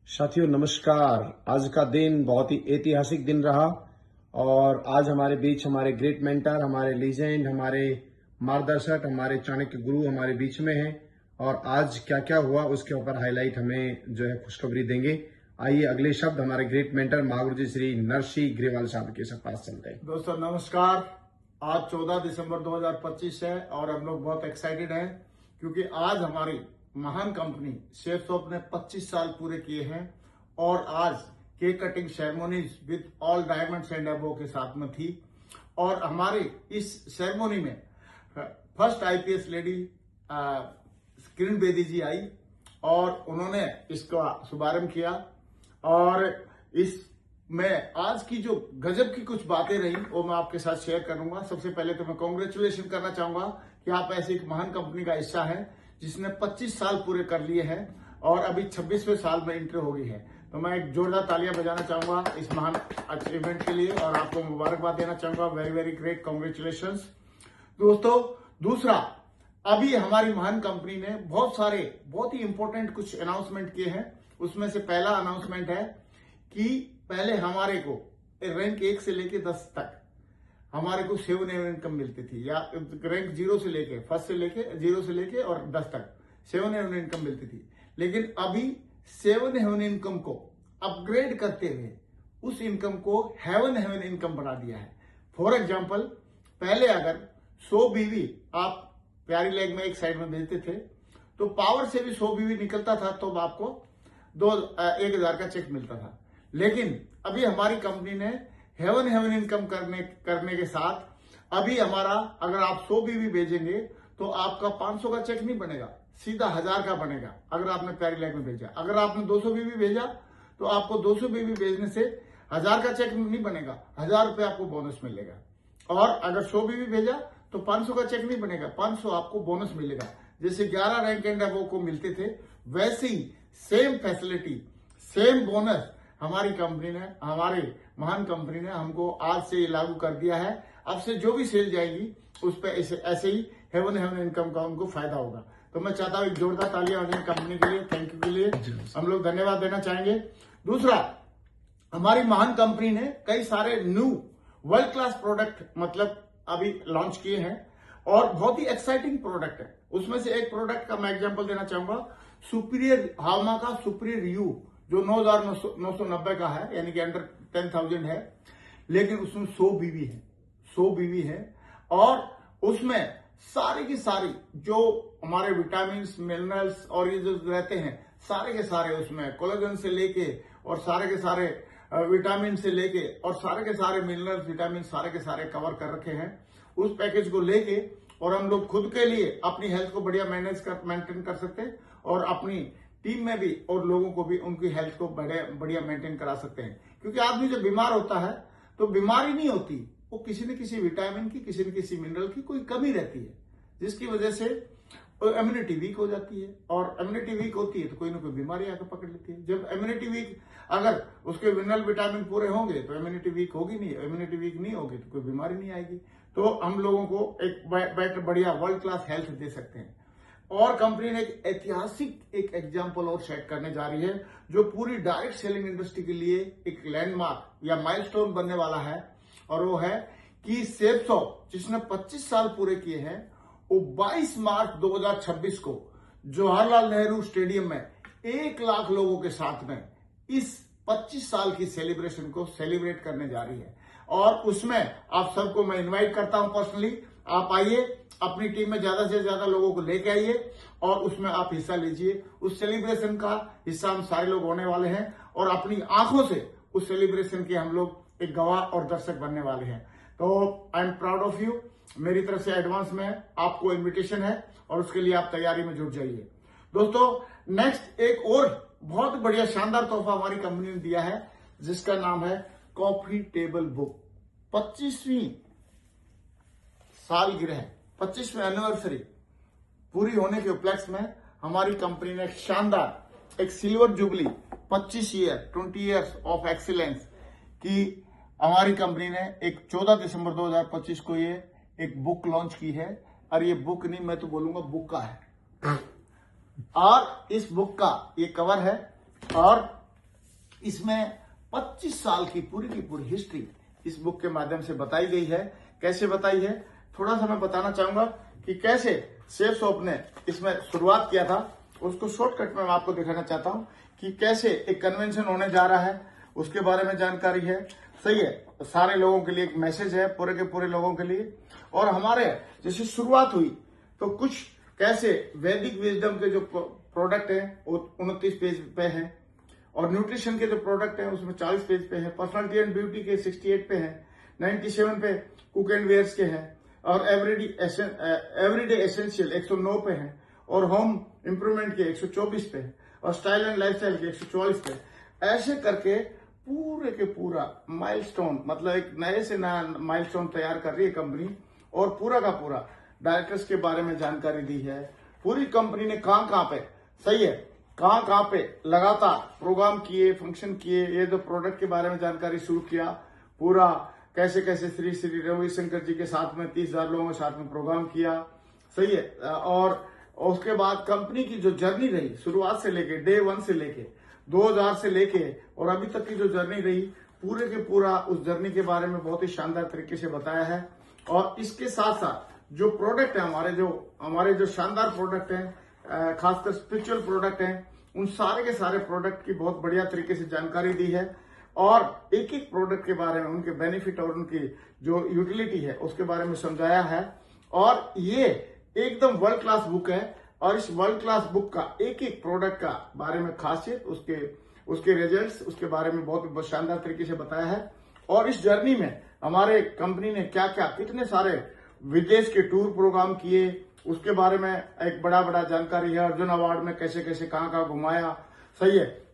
साथियों नमस्कार। आज का दिन बहुत ही ऐतिहासिक दिन रहा और आज हमारे बीच हमारे ग्रेट मेंटर, हमारे लीजेंड, हमारे मार्गदर्शक, हमारे चाणक्य गुरु हमारे बीच में हैं और आज क्या क्या हुआ उसके ऊपर हाईलाइट हमें जो है खुशखबरी देंगे। आइए अगले शब्द हमारे ग्रेट मेंटर महागुरु जी श्री नरसिंह ग्रेवाल साहब के पास चलते हैं। दोस्तों नमस्कार। आज 14 दिसंबर 2025 है और हम लोग बहुत एक्साइटेड हैं क्योंकि आज हमारी महान कंपनी शेरसॉफ्ट ने 25 साल पूरे किए हैं और आज cake cutting ceremonies with all diamonds and above के साथ में थी। और हमारे इस सेरेमोनी में first IPS lady Kiran Bedi जी आई और उन्होंने इसका शुभारंभ किया। और इसमें आज की जो गजब की कुछ बातें रही वो मैं आपके साथ शेयर करूंगा। सबसे पहले तो मैं कांग्रेचुलेशन करना चाहूंगा कि आप ऐसी एक महान कंपनी का हिस्सा है जिसने 25 साल पूरे कर लिए हैं और अभी 26वें साल में इंटर हो गई है। तो मैं एक जोरदार तालियां बजाना चाहूंगा इस महान अचीवमेंट के लिए और आपको मुबारकबाद देना चाहूंगा। वेरी वेरी ग्रेट, कांग्रेचुलेशंस दोस्तों। दूसरा, अभी हमारी महान कंपनी ने बहुत ही इंपॉर्टेंट कुछ अनाउंसमेंट किए हैं। उसमें से पहला अनाउंसमेंट है कि पहले हमारे को रैंक 1 से लेके 10 तक हमारे को 7 इनकम मिलती थी, या रैंक 0 से लेके फर्स्ट से लेके 0 से लेके और 10 तक 7 इनकम मिलती थी। लेकिन अभी 7 इनकम को अपग्रेड करते हुए उस इनकम को हेवन इनकम बना दिया है। फॉर एग्जाम्पल, पहले अगर 100 बीवी आप प्यारी लेग में एक साइड में भेजते थे तो पावर से भी 100 बीवी निकलता था तो आपको 1,000 का चेक मिलता था। लेकिन अभी हमारी कंपनी ने हेवन इनकम करने के साथ अभी हमारा अगर आप 100 बीवी भेजेंगे तो आपका 500 का चेक नहीं बनेगा, सीधा 1000 का बनेगा। अगर आपने प्यारी लेग में भेजा, अगर आपने 200 बीवी भेजा तो आपको 200 बीवी भेजने से 1000 का चेक नहीं बनेगा, 1000 रुपये आपको बोनस मिलेगा। और अगर 100 बीवी भेजा तो 500 का चेक नहीं बनेगा, 500 आपको बोनस मिलेगा। जैसे 11 रैंक एंड अबव को मिलते थे वैसे ही सेम फैसिलिटी, सेम बोनस हमारी कंपनी ने, हमारी महान कंपनी ने हमको आज से लागू कर दिया है। अब से जो भी सेल जाएगी उस पर ऐसे ही हेवन इनकम का उनको फायदा होगा। तो मैं चाहता हूँ एक जोरदार तालियां हो जाए कंपनी के लिए, थैंक यू के लिए हम लोग धन्यवाद देना चाहेंगे। दूसरा, हमारी महान कंपनी ने कई सारे न्यू वर्ल्ड क्लास प्रोडक्ट मतलब अभी लॉन्च किए हैं और बहुत ही एक्साइटिंग प्रोडक्ट है। उसमें से एक प्रोडक्ट का मैं एग्जांपल देना चाहूंगा, सुपीरियर हावमा का सुपीरियर यू जो 9,990 का है, यानी कि अंडर 10,000 है, लेकिन उसमें 100 बीवी है और उसमें सारी की सारी जो हमारे विटामिन मिनरल्स और ये जो रहते हैं सारे के सारे, उसमें कोलेजन से लेके और सारे के सारे विटामिन से लेके और सारे के सारे मिनरल्स विटामिन सारे के सारे कवर कर रखे हैं। उस पैकेज को लेके और हम लोग खुद के लिए अपनी हेल्थ को बढ़िया मेंटेन कर सकते हैं और अपनी टीम में भी और लोगों को भी उनकी हेल्थ को बढ़िया मेंटेन करा सकते हैं। क्योंकि आदमी जब बीमार होता है तो बीमारी नहीं होती, वो किसी न किसी विटामिन की, किसी न किसी मिनरल की कोई कमी रहती है, जिसकी वजह से इम्यूनिटी वीक हो जाती है। और इम्यूनिटी वीक होती है तो कोई ना कोई बीमारी आकर पकड़ लेती है। जब इम्यूनिटी वीक, अगर उसके मिनरल विटामिन पूरे होंगे तो इम्यूनिटी वीक होगी नहीं, इम्यूनिटी वीक नहीं होगी तो कोई बीमारी नहीं आएगी। तो हम लोगों को एक बेटर बढ़िया वर्ल्ड क्लास हेल्थ दे सकते हैं। और कंपनी ने एक ऐतिहासिक एक एग्जाम्पल और सेट करने जा रही है जो पूरी डायरेक्ट सेलिंग इंडस्ट्री के लिए एक लैंडमार्क या माइलस्टोन बनने वाला है। और वो है कि शेरसॉफ्ट जिसने 25 साल पूरे किए हैं वो 22 मार्च 2026 को जवाहरलाल नेहरू स्टेडियम में 1 लाख लोगों के साथ में इस 25 साल की सेलिब्रेशन को सेलिब्रेट करने जा रही है। और उसमें आप सबको मैं इनवाइट करता हूं पर्सनली, आप आइए, अपनी टीम में ज्यादा से ज्यादा लोगों को लेके आइए और उसमें आप हिस्सा लीजिए। उस सेलिब्रेशन का हिस्सा हम सारे लोग होने वाले हैं और अपनी आंखों से उस सेलिब्रेशन के हम लोग एक गवाह और दर्शक बनने वाले हैं। तो I am proud of you. मेरी तरफ से एडवांस में आपको इन्विटेशन है और उसके लिए आप तैयारी में जुट जाइए। दोस्तों नेक्स्ट एक और बहुत बढ़िया शानदार तोहफा हमारी कंपनी ने दिया है जिसका नाम है कॉफी टेबल बुक। 25वीं सालगिरह, 25वीं एनिवर्सरी पूरी होने के उपलक्ष्य में हमारी कंपनी ने शानदार एक silver jubilee 20 years of excellence की हमारी कंपनी ने एक 14 दिसंबर 2025 को ये एक बुक लॉन्च की है। और ये बुक नहीं, मैं तो बोलूंगा बुक का है। और इस बुक का ये कवर है और इसमें 25 साल की पूरी हिस्ट्री इस बुक के माध्यम से बताई गई है। कैसे बताई है, थोड़ा सा मैं बताना चाहूंगा कि कैसे शेफ शॉप ने इसमें शुरुआत किया था। उसको शॉर्टकट में मैं आपको दिखाना चाहता हूं कि कैसे एक कन्वेंशन होने जा रहा है, उसके बारे में जानकारी है। सही है, सारे लोगों के लिए एक मैसेज है, पूरे के पूरे लोगों के लिए। और हमारे जैसे शुरुआत हुई तो कुछ कैसे वैदिक विजडम के जो प्रोडक्ट है वो 29 पेज पे है, और न्यूट्रिशन के जो प्रोडक्ट है उसमें 40 पेज पे है, पर्सनालिटी एंड ब्यूटी के 68 पे है, 97 पे कुक एंड वेयर्स के हैं, और एवरीडे एसेंशियल 109 पे है, और होम इंप्रूवमेंट के 124 पे है, और स्टाइल एंड लाइफस्टाइल के 144 पे। ऐसे करके पूरे के पूरा माइलस्टोन, मतलब एक नए से नया माइलस्टोन तैयार कर रही है कंपनी, और पूरा का पूरा डायरेक्टर्स के बारे में जानकारी दी है। पूरी कंपनी ने कहां पे, सही है, कहां पे लगातार प्रोग्राम किए, फंक्शन किए, ये जो प्रोडक्ट के बारे में जानकारी शुरू किया, पूरा कैसे कैसे श्री श्री रविशंकर जी के साथ में 30,000 लोगों के साथ में प्रोग्राम किया। सही है, और उसके बाद कंपनी की जो जर्नी रही शुरुआत से लेके डे 1 से लेके 2000 से लेके और अभी तक की जो जर्नी रही, पूरे के पूरा उस जर्नी के बारे में बहुत ही शानदार तरीके से बताया है। और इसके साथ साथ जो प्रोडक्ट है हमारे जो शानदार प्रोडक्ट हैं, खासकर स्पिरिचुअल प्रोडक्ट हैं, उन सारे के सारे प्रोडक्ट की बहुत बढ़िया तरीके से जानकारी दी है, और एक एक प्रोडक्ट के बारे में उनके बेनिफिट और उनकी जो यूटिलिटी है उसके बारे में समझाया है। और ये एकदम वर्ल्ड क्लास बुक है, और इस वर्ल्ड क्लास बुक का एक एक प्रोडक्ट का बारे में खासियत, उसके रिजल्ट्स, उसके बारे में बहुत शानदार तरीके से बताया है। और इस जर्नी में हमारे कंपनी ने क्या क्या कितने सारे विदेश के टूर प्रोग्राम किए, उसके बारे में एक बड़ा जानकारी है। अर्जुन अवार्ड में कैसे कैसे कहां घुमाया, सही है,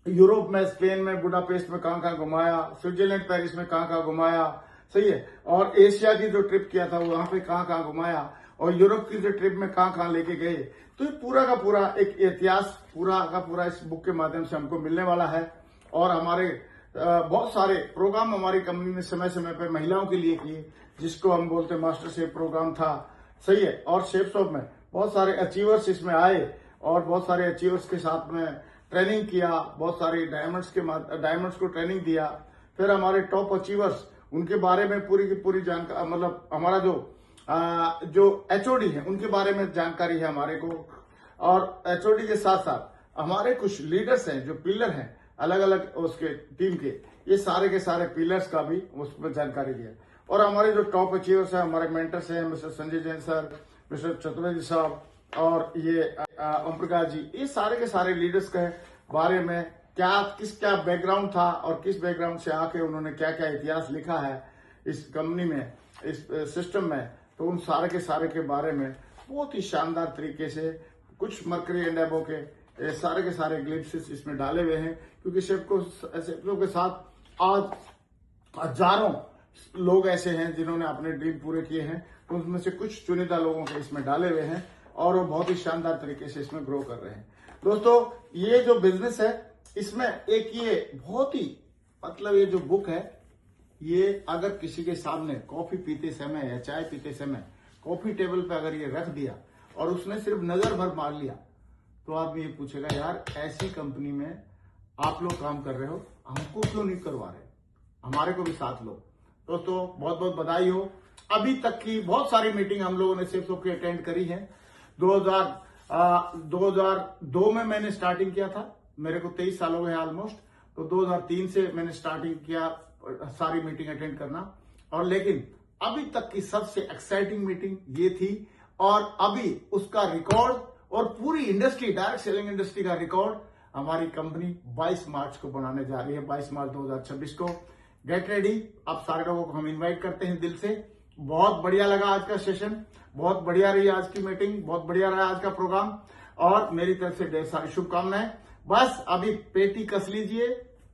यूरोप में, स्पेन में, बुडापेस्ट में कहां घुमाया, स्विट्जरलैंड पेरिस में कहां घुमाया, सही है, और एशिया की जो ट्रिप किया था वहां पे कहां घुमाया, और यूरोप की जो ट्रिप में कहां लेके गए। तो ये पूरा का पूरा एक इतिहास पूरा का पूरा इस बुक के माध्यम से हमको मिलने वाला है। और हमारे बहुत सारे प्रोग्राम हमारी कंपनी ने समय समय पर महिलाओं के लिए किए, जिसको हम बोलते हैं मास्टर शेफ प्रोग्राम था, सही है। और शेफ शॉप में बहुत सारे अचीवर्स इसमें आए, और बहुत सारे अचीवर्स के साथ में ट्रेनिंग किया, बहुत सारे डायमंड्स को ट्रेनिंग दिया। फिर हमारे टॉप अचीवर्स, उनके बारे में पूरी की पूरी जानकारी, मतलब हमारा जो एचओडी है उनके बारे में जानकारी है हमारे को। और एचओडी के साथ साथ हमारे कुछ लीडर्स हैं जो पिलर हैं अलग अलग उसके टीम के, ये सारे के सारे पिलर्स का भी उसमें जानकारी दिया। और हमारे जो टॉप अचीवर्स हैं, हमारे मेंटर्स हैं, mister Sanjay Jain sir, mister Chaturvedi साहब, और ये ओम प्रकाश जी, ये सारे के सारे लीडर्स के बारे में क्या बैकग्राउंड था, और किस बैकग्राउंड से आके उन्होंने क्या क्या इतिहास लिखा है इस कंपनी में, इस सिस्टम में, तो उन सारे के बारे में बहुत ही शानदार तरीके से कुछ मर्करी एंड एबो के सारे ग्लिम्पसेस इसमें डाले हुए हैं। क्योंकि शेफों के साथ आज हजारों लोग ऐसे हैं जिन्होंने अपने ड्रीम पूरे किए हैं, तो उसमें से कुछ चुनिंदा लोगों के इसमें डाले हुए हैं, और वो बहुत ही शानदार तरीके से इसमें ग्रो कर रहे हैं। दोस्तों, ये जो बिजनेस है इसमें एक ये बहुत ही, मतलब ये जो बुक है, ये अगर किसी के सामने कॉफी पीते समय या चाय पीते समय कॉफी टेबल पे अगर ये रख दिया और उसने सिर्फ नजर भर मार लिया, तो आदमी ये पूछेगा, यार ऐसी कंपनी में आप लोग काम कर रहे हो, हमको क्यों नहीं करवा रहे, हमारे को भी साथ लो। दोस्तों, बहुत बहुत बधाई हो। अभी तक की बहुत सारी मीटिंग हम लोगों ने शेफ शॉप की अटेंड करी है। 2002 में मैंने स्टार्टिंग किया था, मेरे को 23 साल हो गए ऑलमोस्ट, तो 2003 से मैंने स्टार्टिंग किया सारी मीटिंग अटेंड करना। और लेकिन अभी तक की सबसे एक्साइटिंग मीटिंग ये थी, और अभी उसका रिकॉर्ड और पूरी इंडस्ट्री, डायरेक्ट सेलिंग इंडस्ट्री का रिकॉर्ड हमारी कंपनी 22 मार्च को बनाने जा रही है, 22 मार्च 2026 को। Get ready. आप सारे लोगों को हम इनवाइट करते हैं दिल से। बहुत बढ़िया लगा आज का सेशन, बहुत बढ़िया रही आज की मीटिंग, बहुत बढ़िया रहा आज का प्रोग्राम, और मेरी तरफ से ढेर सारी शुभकामनाएं। बस अभी पेटी कस लीजिए,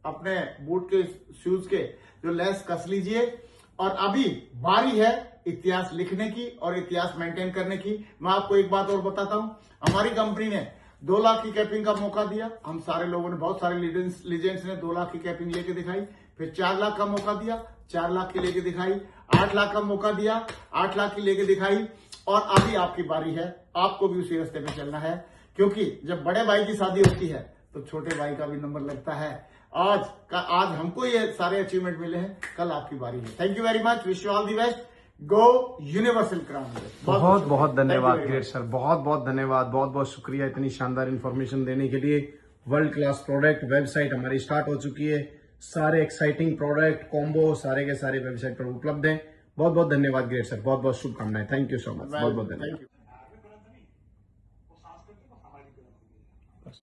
अपने बूट के शूज के जो लेस कस लीजिए, और अभी बारी है इतिहास लिखने की और इतिहास मेंटेन करने की। मैं आपको एक बात और बताता हूं, हमारी कंपनी ने 2 लाख की कैपिंग का मौका दिया, हम सारे लोगों ने, बहुत सारे लीजेंड्स ने 2 लाख की कैपिंग लेके दिखाई, फिर 4 लाख का मौका दिया, 4 लाख की लेके दिखाई, 8 लाख का मौका दिया, 8 लाख की लेके दिखाई, और अभी आपकी बारी है, आपको भी उसी रास्ते पे चलना है। क्योंकि जब बड़े भाई की शादी होती है तो छोटे भाई का भी नंबर लगता है, आज हमको ये सारे अचीवमेंट मिले हैं, कल आपकी बारी है। Thank you very much, wish you all the best, go universal crown. बहुत बहुत धन्यवाद ग्रेट सर, बहुत बहुत धन्यवाद, बहुत बहुत शुक्रिया इतनी शानदार इन्फॉर्मेशन देने के लिए। वर्ल्ड क्लास प्रोडक्ट, वेबसाइट हमारी स्टार्ट हो चुकी है, सारे एक्साइटिंग प्रोडक्ट कॉम्बो सारे के सारे वेबसाइट पर उपलब्ध हैं। बहुत बहुत धन्यवाद ग्रेट सर, बहुत बहुत शुभकामनाएं, थैंक यू सो मच, बहुत बहुत धन्यवाद।